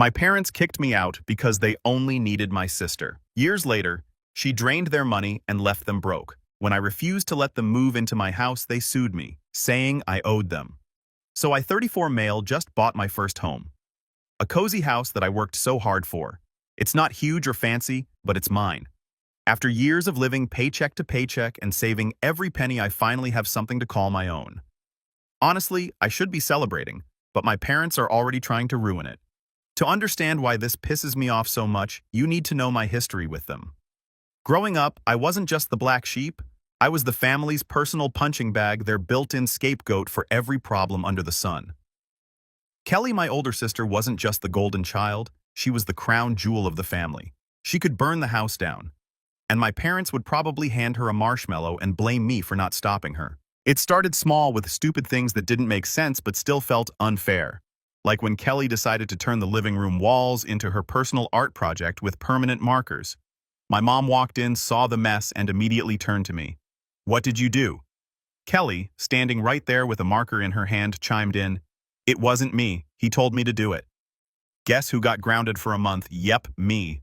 My parents kicked me out because they only needed my sister. Years later, she drained their money and left them broke. When I refused to let them move into my house, they sued me, saying I owed them. So I, 34 male, just bought my first home. A cozy house that I worked so hard for. It's not huge or fancy, but it's mine. After years of living paycheck to paycheck and saving every penny, I finally have something to call my own. Honestly, I should be celebrating, but my parents are already trying to ruin it. To understand why this pisses me off so much, you need to know my history with them. Growing up, I wasn't just the black sheep. I was the family's personal punching bag, their built-in scapegoat for every problem under the sun. Qley, my older sister, wasn't just the golden child. She was the crown jewel of the family. She could burn the house down. And my parents would probably hand her a marshmallow and blame me for not stopping her. It started small with stupid things that didn't make sense but still felt unfair. Like when Qley decided to turn the living room walls into her personal art project with permanent markers. My mom walked in, saw the mess, and immediately turned to me. "What did you do?" Qley, standing right there with a marker in her hand, chimed in, "It wasn't me. He told me to do it." Guess who got grounded for a month? Yep, me.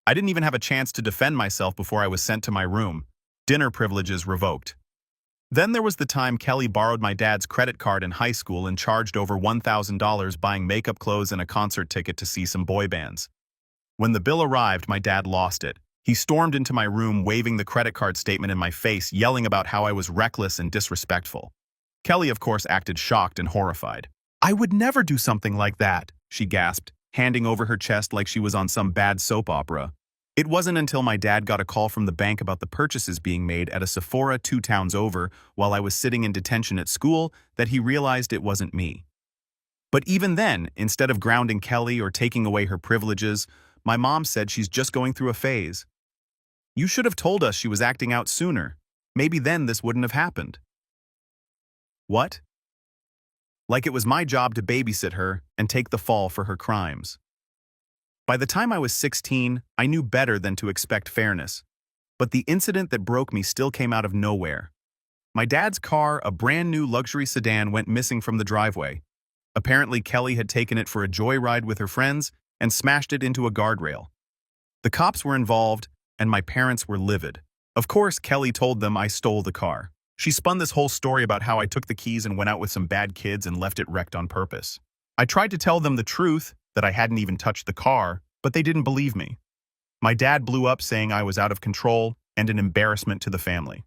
I didn't even have a chance to defend myself before I was sent to my room. Dinner privileges revoked. Then there was the time Qley borrowed my dad's credit card in high school and charged over $1,000 buying makeup clothes and a concert ticket to see some boy bands. When the bill arrived, my dad lost it. He stormed into my room, waving the credit card statement in my face, yelling about how I was reckless and disrespectful. Qley, of course, acted shocked and horrified. "I would never do something like that," she gasped, handing over her chest like she was on some bad soap opera. It wasn't until my dad got a call from the bank about the purchases being made at a Sephora 2 towns over while I was sitting in detention at school that he realized it wasn't me. But even then, instead of grounding Qley or taking away her privileges, my mom said she's just going through a phase. "You should have told us she was acting out sooner. Maybe then this wouldn't have happened." What? Like it was my job to babysit her and take the fall for her crimes. By the time I was 16, I knew better than to expect fairness. But the incident that broke me still came out of nowhere. My dad's car, a brand new luxury sedan, went missing from the driveway. Apparently, Qley had taken it for a joyride with her friends and smashed it into a guardrail. The cops were involved, and my parents were livid. Of course, Qley told them I stole the car. She spun this whole story about how I took the keys and went out with some bad kids and left it wrecked on purpose. I tried to tell them the truth, that I hadn't even touched the car, but they didn't believe me. My dad blew up saying I was out of control and an embarrassment to the family.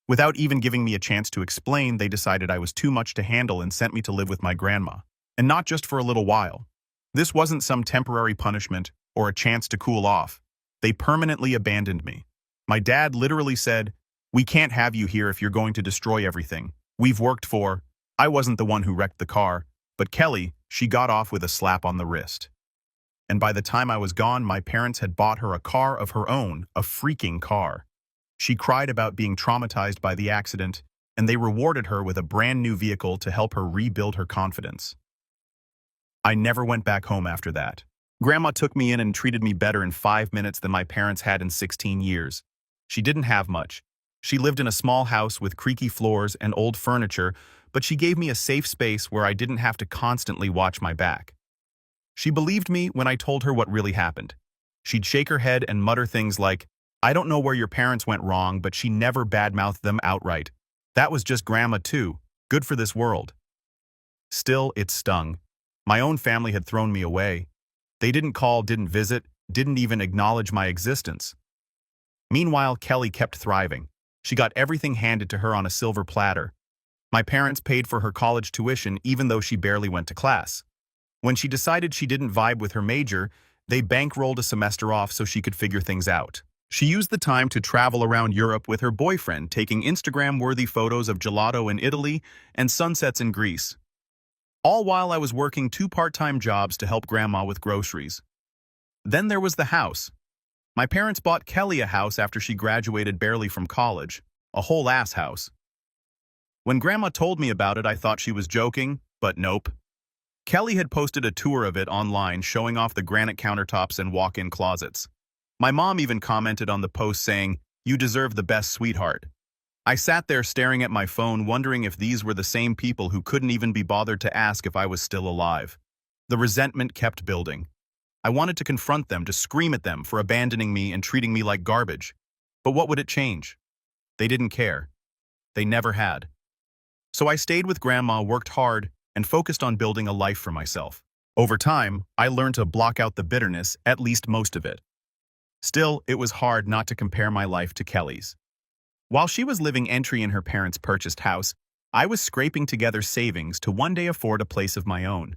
Without even giving me a chance to explain, they decided I was too much to handle and sent me to live with my grandma. And not just for a little while. This wasn't some temporary punishment or a chance to cool off. They permanently abandoned me. My dad literally said, "We can't have you here if you're going to destroy everything we've worked for." I wasn't the one who wrecked the car, but Qley, she got off with a slap on the wrist. And by the time I was gone, my parents had bought her a car of her own, a freaking car. She cried about being traumatized by the accident, and they rewarded her with a brand new vehicle to help her rebuild her confidence. I never went back home after that. Grandma took me in and treated me better in 5 minutes than my parents had in 16 years. She didn't have much. She lived in a small house with creaky floors and old furniture, but she gave me a safe space where I didn't have to constantly watch my back. She believed me when I told her what really happened. She'd shake her head and mutter things like, "I don't know where your parents went wrong," but she never badmouthed them outright. That was just Grandma too, good for this world. Still, it stung. My own family had thrown me away. They didn't call, didn't visit, didn't even acknowledge my existence. Meanwhile, Qley kept thriving. She got everything handed to her on a silver platter. My parents paid for her college tuition even though she barely went to class. When she decided she didn't vibe with her major, they bankrolled a semester off so she could figure things out. She used the time to travel around Europe with her boyfriend, taking Instagram-worthy photos of gelato in Italy and sunsets in Greece. All while I was working 2 part-time jobs to help Grandma with groceries. Then there was the house. My parents bought Qley a house after she graduated barely from college, a whole-ass house. When Grandma told me about it, I thought she was joking, but nope. Qley had posted a tour of it online showing off the granite countertops and walk-in closets. My mom even commented on the post saying, "You deserve the best, sweetheart." I sat there staring at my phone wondering if these were the same people who couldn't even be bothered to ask if I was still alive. The resentment kept building. I wanted to confront them, to scream at them for abandoning me and treating me like garbage. But what would it change? They didn't care. They never had. So I stayed with Grandma, worked hard, and focused on building a life for myself. Over time, I learned to block out the bitterness, at least most of it. Still, it was hard not to compare my life to Qley's. While she was living entry in her parents' purchased house, I was scraping together savings to one day afford a place of my own.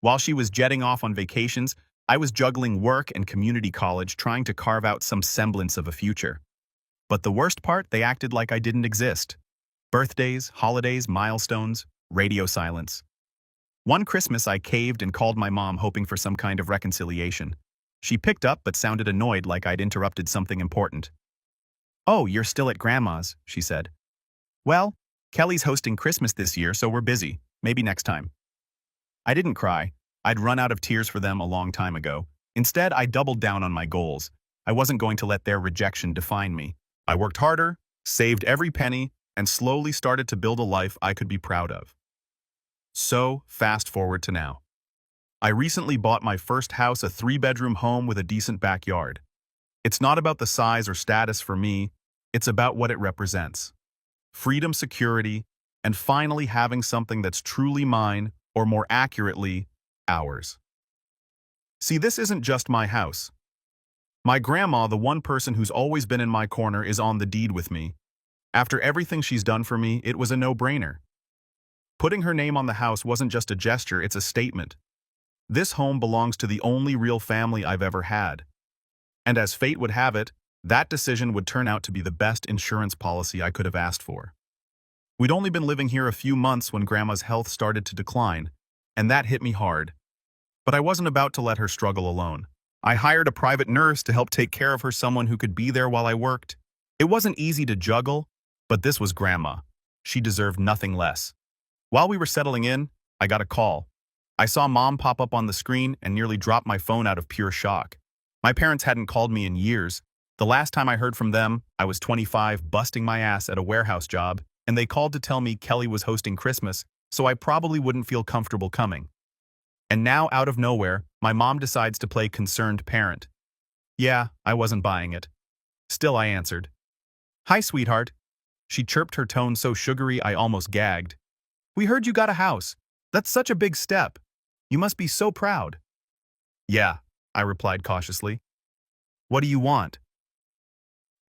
While she was jetting off on vacations, I was juggling work and community college, trying to carve out some semblance of a future. But the worst part, they acted like I didn't exist. Birthdays, holidays, milestones, radio silence. One Christmas, I caved and called my mom, hoping for some kind of reconciliation. She picked up but sounded annoyed, like I'd interrupted something important. "Oh, you're still at Grandma's," she said. "Well, Qley's hosting Christmas this year, so we're busy. Maybe next time." I didn't cry. I'd run out of tears for them a long time ago. Instead, I doubled down on my goals. I wasn't going to let their rejection define me. I worked harder, saved every penny, and slowly started to build a life I could be proud of. So, fast forward to now. I recently bought my first house, a 3-bedroom home with a decent backyard. It's not about the size or status for me, it's about what it represents. Freedom, security, and finally having something that's truly mine, or more accurately, ours. See, this isn't just my house. My grandma, the one person who's always been in my corner, is on the deed with me. After everything she's done for me, it was a no-brainer. Putting her name on the house wasn't just a gesture, it's a statement. This home belongs to the only real family I've ever had. And as fate would have it, that decision would turn out to be the best insurance policy I could have asked for. We'd only been living here a few months when Grandma's health started to decline, and that hit me hard. But I wasn't about to let her struggle alone. I hired a private nurse to help take care of her, someone who could be there while I worked. It wasn't easy to juggle, but this was Grandma. She deserved nothing less. While we were settling in, I got a call. I saw Mom pop up on the screen and nearly dropped my phone out of pure shock. My parents hadn't called me in years. The last time I heard from them, I was 25, busting my ass at a warehouse job, and they called to tell me Qley was hosting Christmas, so I probably wouldn't feel comfortable coming. And now, out of nowhere, my mom decides to play concerned parent. Yeah, I wasn't buying it. Still, I answered. "Hi, sweetheart." She chirped, her tone so sugary I almost gagged. "We heard you got a house. That's such a big step. You must be so proud." "Yeah," I replied cautiously. "What do you want?"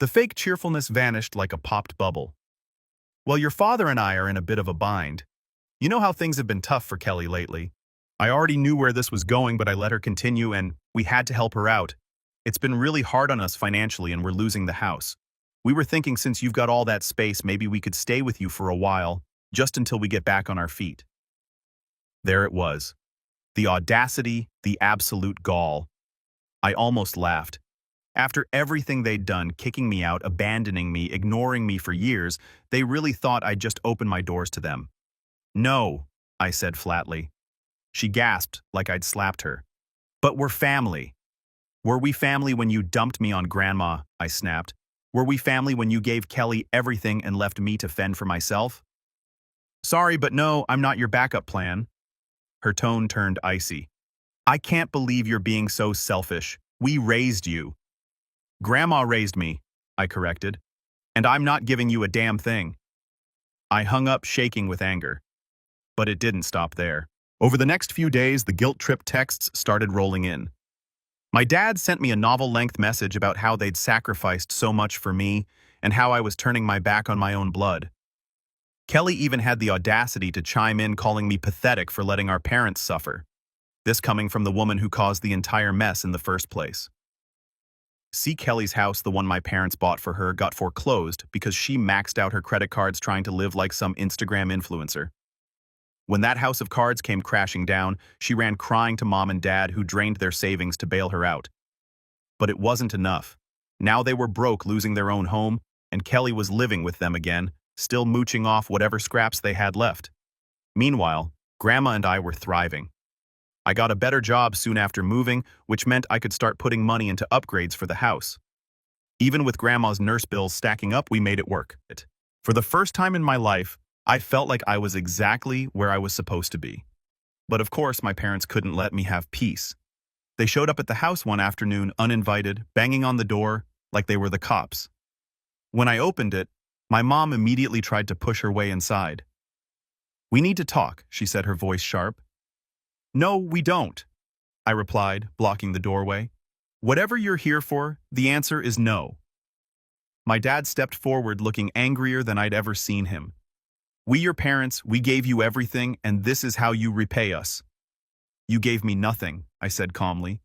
The fake cheerfulness vanished like a popped bubble. "Well, your father and I are in a bit of a bind. You know how things have been tough for Qley lately. I already knew where this was going, but I let her continue, and we had to help her out. It's been really hard on us financially, and we're losing the house. We were thinking, since you've got all that space, maybe we could stay with you for a while, just until we get back on our feet." There it was. The audacity, the absolute gall. I almost laughed. After everything they'd done, kicking me out, abandoning me, ignoring me for years, they really thought I'd just open my doors to them. "No," I said flatly. She gasped like I'd slapped her. "But we're family." "Were we family when you dumped me on Grandma?" I snapped. "Were we family when you gave Qley everything and left me to fend for myself?" "Sorry, but no, I'm not your backup plan." Her tone turned icy. "I can't believe you're being so selfish. We raised you." "Grandma raised me," I corrected. "And I'm not giving you a damn thing." I hung up, shaking with anger. But it didn't stop there. Over the next few days, the guilt-trip texts started rolling in. My dad sent me a novel-length message about how they'd sacrificed so much for me and how I was turning my back on my own blood. Qley even had the audacity to chime in, calling me pathetic for letting our parents suffer. This coming from the woman who caused the entire mess in the first place. See, Qley's house, the one my parents bought for her, got foreclosed because she maxed out her credit cards trying to live like some Instagram influencer. When that house of cards came crashing down, she ran crying to Mom and Dad, who drained their savings to bail her out. But it wasn't enough. Now they were broke, losing their own home, and Qley was living with them again, still mooching off whatever scraps they had left. Meanwhile, Grandma and I were thriving. I got a better job soon after moving, which meant I could start putting money into upgrades for the house. Even with Grandma's nurse bills stacking up, we made it work. For the first time in my life, I felt like I was exactly where I was supposed to be. But of course, my parents couldn't let me have peace. They showed up at the house one afternoon uninvited, banging on the door like they were the cops. When I opened it, my mom immediately tried to push her way inside. "We need to talk," she said, her voice sharp. "No, we don't," I replied, blocking the doorway. "Whatever you're here for, the answer is no." My dad stepped forward, looking angrier than I'd ever seen him. "We, your parents, we gave you everything, and this is how you repay us." "You gave me nothing," I said calmly.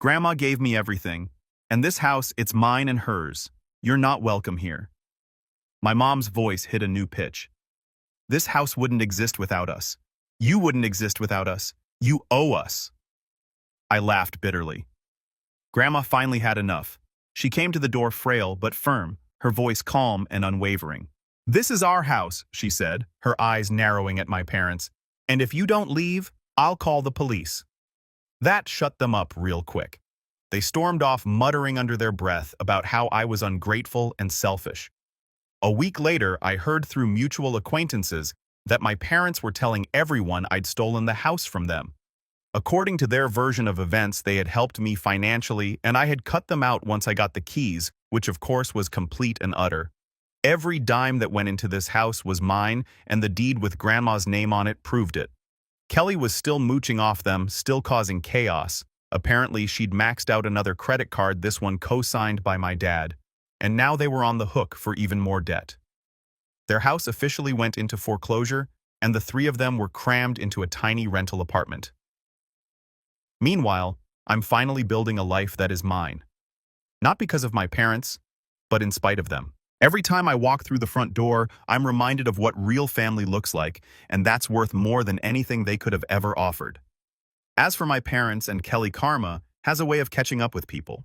"Grandma gave me everything, and this house, it's mine and hers. You're not welcome here." My mom's voice hit a new pitch. "This house wouldn't exist without us. You wouldn't exist without us. You owe us." I laughed bitterly. Grandma finally had enough. She came to the door frail but firm, her voice calm and unwavering. "This is our house," she said, her eyes narrowing at my parents. "And if you don't leave, I'll call the police." That shut them up real quick. They stormed off, muttering under their breath about how I was ungrateful and selfish. A week later, I heard through mutual acquaintances that my parents were telling everyone I'd stolen the house from them. According to their version of events, they had helped me financially, and I had cut them out once I got the keys, which of course was complete and utter. Every dime that went into this house was mine, and the deed with Grandma's name on it proved it. Qley was still mooching off them, still causing chaos. Apparently, she'd maxed out another credit card, this one co-signed by my dad, and now they were on the hook for even more debt. Their house officially went into foreclosure, and the three of them were crammed into a tiny rental apartment. Meanwhile, I'm finally building a life that is mine. Not because of my parents, but in spite of them. Every time I walk through the front door, I'm reminded of what real family looks like, and that's worth more than anything they could have ever offered. As for my parents, and Qley, karma has a way of catching up with people.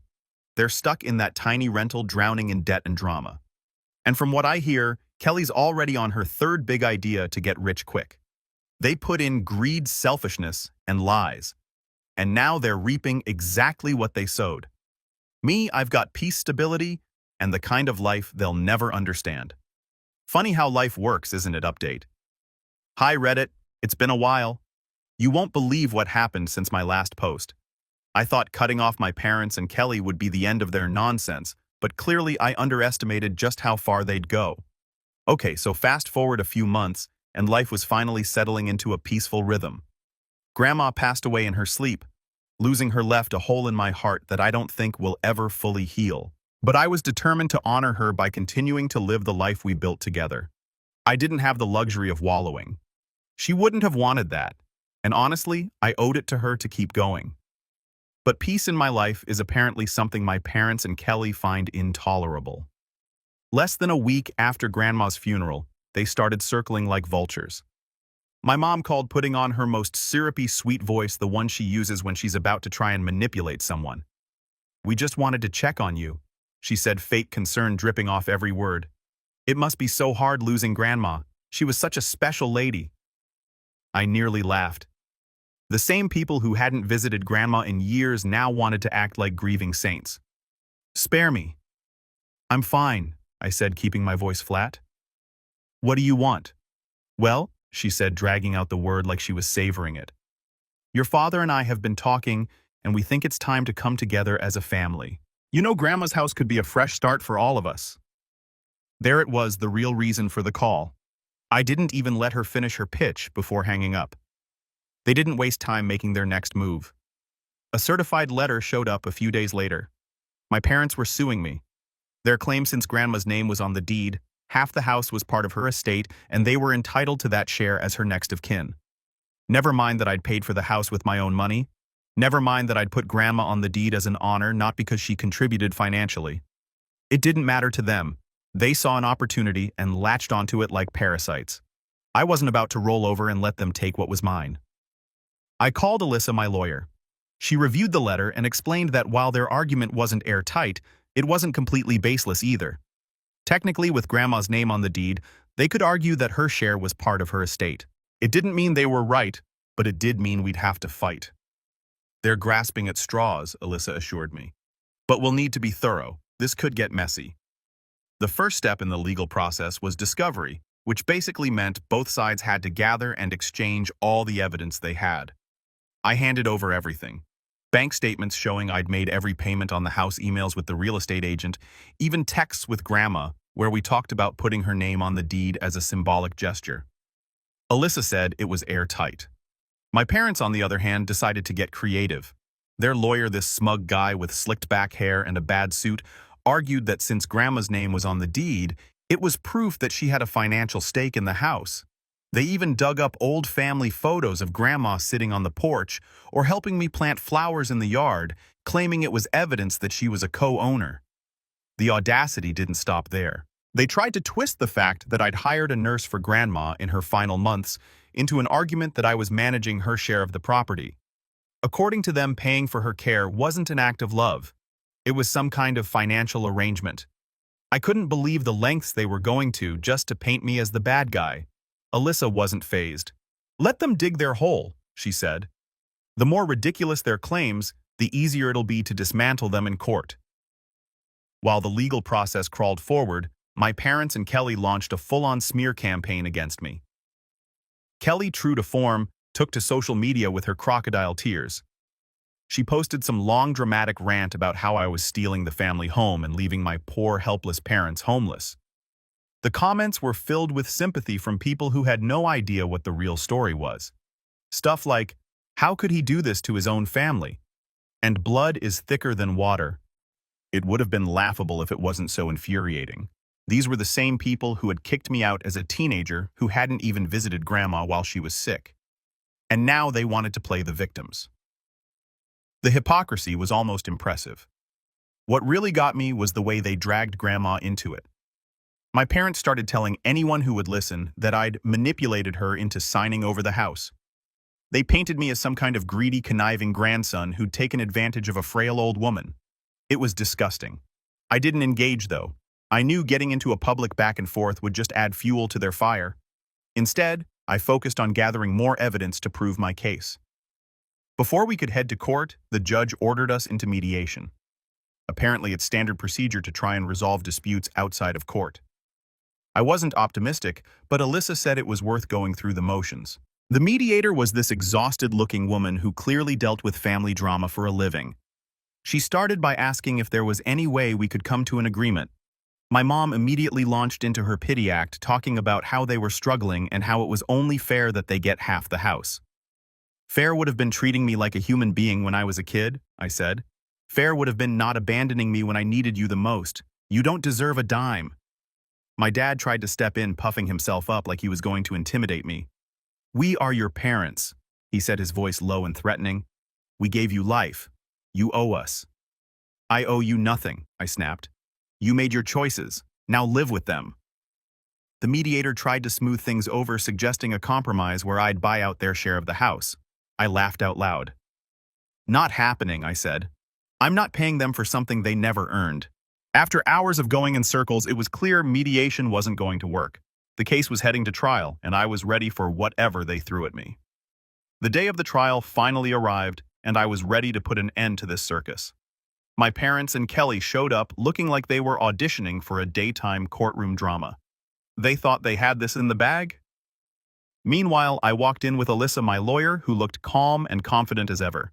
They're stuck in that tiny rental, drowning in debt and drama. And from what I hear, Qley's already on her third big idea to get rich quick. They put in greed, selfishness, and lies. And now they're reaping exactly what they sowed. Me, I've got peace, stability, and the kind of life they'll never understand. Funny how life works, isn't it? Update. Hi Reddit, it's been a while. You won't believe what happened since my last post. I thought cutting off my parents and Qley would be the end of their nonsense, but clearly I underestimated just how far they'd go. Okay, so fast forward a few months, and life was finally settling into a peaceful rhythm. Grandma passed away in her sleep. Losing her left a hole in my heart that I don't think will ever fully heal. But I was determined to honor her by continuing to live the life we built together. I didn't have the luxury of wallowing. She wouldn't have wanted that, and honestly, I owed it to her to keep going. But peace in my life is apparently something my parents and Qley find intolerable. Less than a week after Grandma's funeral, they started circling like vultures. My mom called, putting on her most syrupy sweet voice, the one she uses when she's about to try and manipulate someone. "We just wanted to check on you," she said, fake concern dripping off every word. "It must be so hard losing Grandma. She was such a special lady." I nearly laughed. The same people who hadn't visited Grandma in years now wanted to act like grieving saints. "Spare me." "I'm fine," I said, keeping my voice flat. "What do you want?" "Well," she said, dragging out the word like she was savoring it. "Your father and I have been talking, and we think it's time to come together as a family. You know, Grandma's house could be a fresh start for all of us." There it was, the real reason for the call. I didn't even let her finish her pitch before hanging up. They didn't waste time making their next move. A certified letter showed up a few days later. My parents were suing me. Their claim, since Grandma's name was on the deed, half the house was part of her estate, and they were entitled to that share as her next of kin. Never mind that I'd paid for the house with my own money. Never mind that I'd put Grandma on the deed as an honor, not because she contributed financially. It didn't matter to them. They saw an opportunity and latched onto it like parasites. I wasn't about to roll over and let them take what was mine. I called Alyssa, my lawyer. She reviewed the letter and explained that while their argument wasn't airtight, it wasn't completely baseless either. Technically, with Grandma's name on the deed, they could argue that her share was part of her estate. It didn't mean they were right, but it did mean we'd have to fight. "They're grasping at straws," Alyssa assured me. "But we'll need to be thorough. This could get messy." The first step in the legal process was discovery, which basically meant both sides had to gather and exchange all the evidence they had. I handed over everything. Bank statements showing I'd made every payment on the house, emails with the real estate agent, even texts with Grandma where we talked about putting her name on the deed as a symbolic gesture. Alyssa said it was airtight. My parents, on the other hand, decided to get creative. Their lawyer, this smug guy with slicked back hair and a bad suit, argued that since Grandma's name was on the deed, it was proof that she had a financial stake in the house. They even dug up old family photos of Grandma sitting on the porch or helping me plant flowers in the yard, claiming it was evidence that she was a co-owner. The audacity didn't stop there. They tried to twist the fact that I'd hired a nurse for Grandma in her final months into an argument that I was managing her share of the property. According to them, paying for her care wasn't an act of love. It was some kind of financial arrangement. I couldn't believe the lengths they were going to just to paint me as the bad guy. Alyssa wasn't fazed. "Let them dig their hole," she said. "The more ridiculous their claims, the easier it'll be to dismantle them in court." While the legal process crawled forward, my parents and Qley launched a full-on smear campaign against me. Qley, true to form, took to social media with her crocodile tears. She posted some long dramatic rant about how I was stealing the family home and leaving my poor, helpless parents homeless. The comments were filled with sympathy from people who had no idea what the real story was. Stuff like, "How could he do this to his own family?" and "Blood is thicker than water." It would have been laughable if it wasn't so infuriating. These were the same people who had kicked me out as a teenager who hadn't even visited Grandma while she was sick. And now they wanted to play the victims. The hypocrisy was almost impressive. What really got me was the way they dragged Grandma into it. My parents started telling anyone who would listen that I'd manipulated her into signing over the house. They painted me as some kind of greedy, conniving grandson who'd taken advantage of a frail old woman. It was disgusting. I didn't engage, though. I knew getting into a public back and forth would just add fuel to their fire. Instead, I focused on gathering more evidence to prove my case. Before we could head to court, the judge ordered us into mediation. Apparently, it's standard procedure to try and resolve disputes outside of court. I wasn't optimistic, but Alyssa said it was worth going through the motions. The mediator was this exhausted-looking woman who clearly dealt with family drama for a living. She started by asking if there was any way we could come to an agreement. My mom immediately launched into her pity act, talking about how they were struggling and how it was only fair that they get half the house. "Fair would have been treating me like a human being when I was a kid," I said. "Fair would have been not abandoning me when I needed you the most. You don't deserve a dime." My dad tried to step in, puffing himself up like he was going to intimidate me. "We are your parents," he said, his voice low and threatening. "We gave you life. You owe us." "I owe you nothing," I snapped. "You made your choices. Now live with them." The mediator tried to smooth things over, suggesting a compromise where I'd buy out their share of the house. I laughed out loud. "Not happening," I said. "I'm not paying them for something they never earned." After hours of going in circles, it was clear mediation wasn't going to work. The case was heading to trial, and I was ready for whatever they threw at me. The day of the trial finally arrived, and I was ready to put an end to this circus. My parents and Qley showed up looking like they were auditioning for a daytime courtroom drama. They thought they had this in the bag? Meanwhile, I walked in with Alyssa, my lawyer, who looked calm and confident as ever.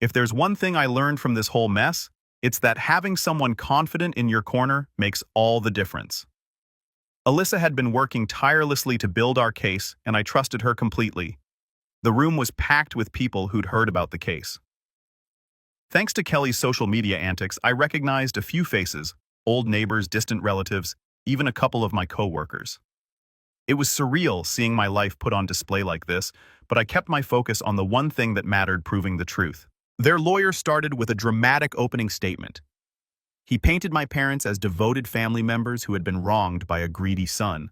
If there's one thing I learned from this whole mess, it's that having someone confident in your corner makes all the difference. Alyssa had been working tirelessly to build our case, and I trusted her completely. The room was packed with people who'd heard about the case. Thanks to Qley's social media antics, I recognized a few faces, old neighbors, distant relatives, even a couple of my co-workers. It was surreal seeing my life put on display like this, but I kept my focus on the one thing that mattered, proving the truth. Their lawyer started with a dramatic opening statement. He painted my parents as devoted family members who had been wronged by a greedy son.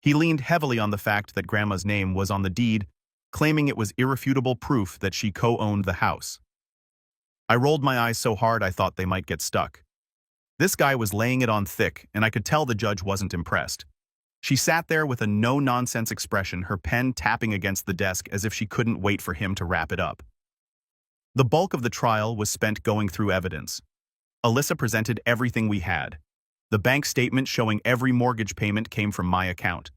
He leaned heavily on the fact that Grandma's name was on the deed, claiming it was irrefutable proof that she co-owned the house. I rolled my eyes so hard I thought they might get stuck. This guy was laying it on thick, and I could tell the judge wasn't impressed. She sat there with a no-nonsense expression, her pen tapping against the desk as if she couldn't wait for him to wrap it up. The bulk of the trial was spent going through evidence. Alyssa presented everything we had. The bank statement showing every mortgage payment came from my account.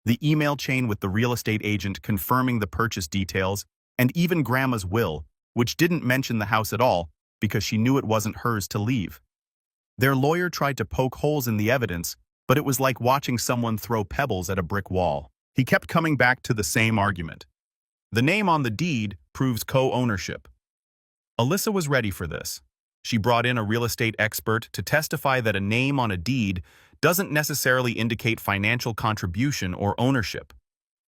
The email chain with the real estate agent confirming the purchase details, and even Grandma's will, which didn't mention the house at all because she knew it wasn't hers to leave. Their lawyer tried to poke holes in the evidence, but it was like watching someone throw pebbles at a brick wall. He kept coming back to the same argument. The name on the deed proves co-ownership. Alyssa was ready for this. She brought in a real estate expert to testify that a name on a deed doesn't necessarily indicate financial contribution or ownership.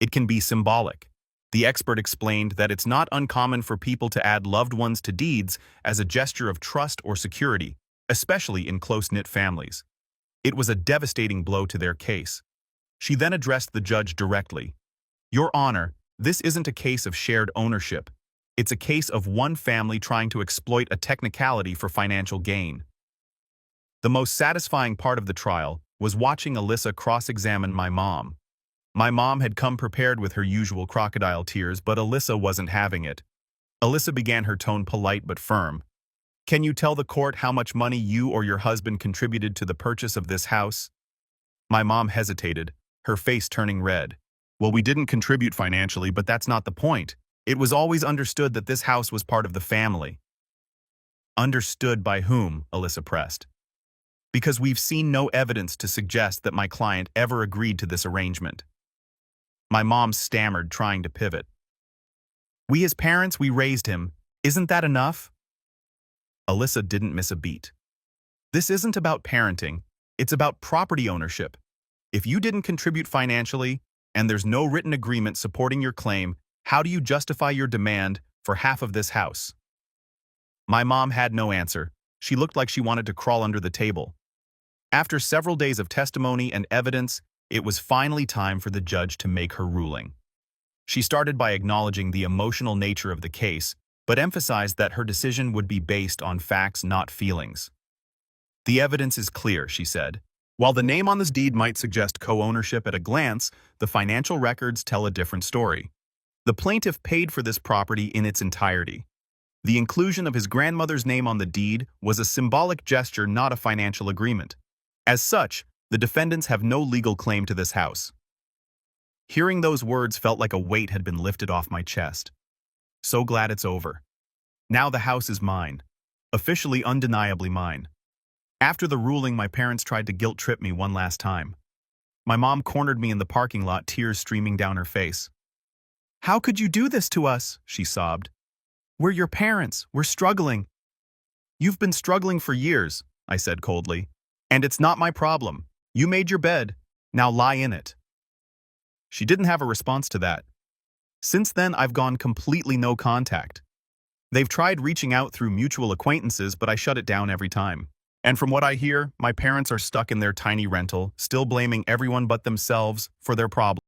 It can be symbolic. The expert explained that it's not uncommon for people to add loved ones to deeds as a gesture of trust or security, especially in close-knit families. It was a devastating blow to their case. She then addressed the judge directly. "Your Honor, this isn't a case of shared ownership. It's a case of one family trying to exploit a technicality for financial gain." The most satisfying part of the trial was watching Alyssa cross-examine my mom. My mom had come prepared with her usual crocodile tears, but Alyssa wasn't having it. Alyssa began her tone polite but firm. "Can you tell the court how much money you or your husband contributed to the purchase of this house?" My mom hesitated, her face turning red. "Well, we didn't contribute financially, but that's not the point. It was always understood that this house was part of the family." "Understood by whom?" Alyssa pressed. "Because we've seen no evidence to suggest that my client ever agreed to this arrangement." My mom stammered, trying to pivot. "We as parents, we raised him. Isn't that enough?" Alyssa didn't miss a beat. "This isn't about parenting. It's about property ownership. If you didn't contribute financially, and there's no written agreement supporting your claim, how do you justify your demand for half of this house?" My mom had no answer. She looked like she wanted to crawl under the table. After several days of testimony and evidence, it was finally time for the judge to make her ruling. She started by acknowledging the emotional nature of the case, but emphasized that her decision would be based on facts, not feelings. "The evidence is clear," she said. "While the name on this deed might suggest co-ownership at a glance, the financial records tell a different story. The plaintiff paid for this property in its entirety. The inclusion of his grandmother's name on the deed was a symbolic gesture, not a financial agreement. As such, the defendants have no legal claim to this house." Hearing those words felt like a weight had been lifted off my chest. So glad it's over. Now the house is mine. Officially, undeniably mine. After the ruling, my parents tried to guilt-trip me one last time. My mom cornered me in the parking lot, tears streaming down her face. "How could you do this to us?" she sobbed. "We're your parents. We're struggling." "You've been struggling for years," I said coldly. "And it's not my problem. You made your bed. Now lie in it." She didn't have a response to that. Since then, I've gone completely no contact. They've tried reaching out through mutual acquaintances, but I shut it down every time. And from what I hear, my parents are stuck in their tiny rental, still blaming everyone but themselves for their problems.